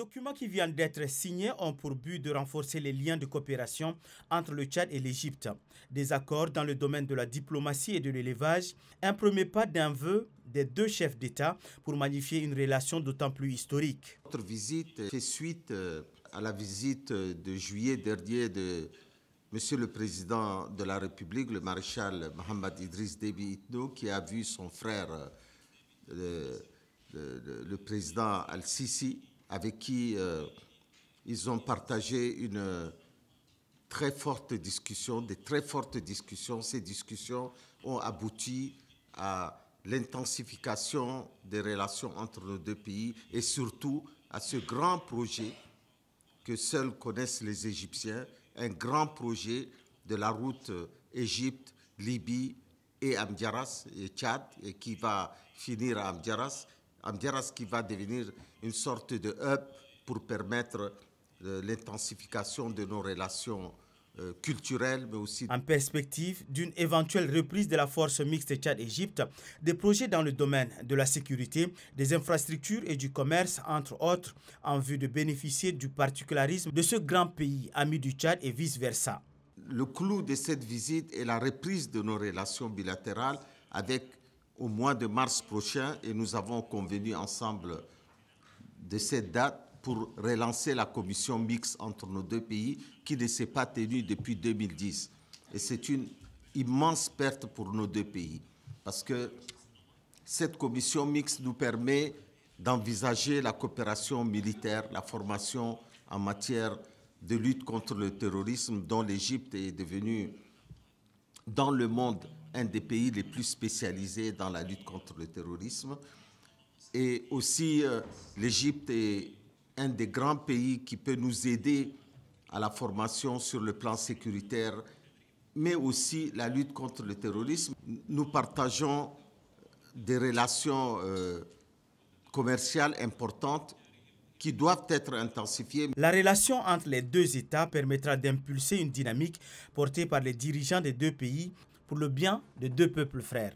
Les documents qui viennent d'être signés ont pour but de renforcer les liens de coopération entre le Tchad et l'Égypte. Des accords dans le domaine de la diplomatie et de l'élevage, un premier pas d'un vœu des deux chefs d'État pour magnifier une relation d'autant plus historique. Notre visite fait suite à la visite de juillet dernier de Monsieur le Président de la République, le Mohamed Idriss Déby Itno, qui a vu son frère, le président Al-Sisi, avec qui ils ont partagé une très forte discussion, des très fortes discussions. Ces discussions ont abouti à l'intensification des relations entre nos deux pays et surtout à ce grand projet que seuls connaissent les Égyptiens, un grand projet de la route Égypte, Libye et Amdiaras et Tchad, et qui va finir à Amdiaras. Amdiaras qui va devenir une sorte de hub pour permettre l'intensification de nos relations culturelles, mais aussi... En perspective d'une éventuelle reprise de la force mixte Tchad-Égypte, des projets dans le domaine de la sécurité, des infrastructures et du commerce, entre autres, en vue de bénéficier du particularisme de ce grand pays ami du Tchad et vice-versa. Le clou de cette visite est la reprise de nos relations bilatérales avec au mois de mars prochain, et nous avons convenu ensemble de cette date pour relancer la commission mixte entre nos deux pays qui ne s'est pas tenue depuis 2010. Et c'est une immense perte pour nos deux pays parce que cette commission mixte nous permet d'envisager la coopération militaire, la formation en matière de lutte contre le terrorisme dont l'Égypte est devenue dans le monde un des pays les plus spécialisés dans la lutte contre le terrorisme. Et aussi, l'Égypte est un des grands pays qui peut nous aider à la formation sur le plan sécuritaire, mais aussi la lutte contre le terrorisme. Nous partageons des relations commerciales importantes qui doivent être intensifiées. La relation entre les deux États permettra d'impulser une dynamique portée par les dirigeants des deux pays pour le bien des deux peuples frères.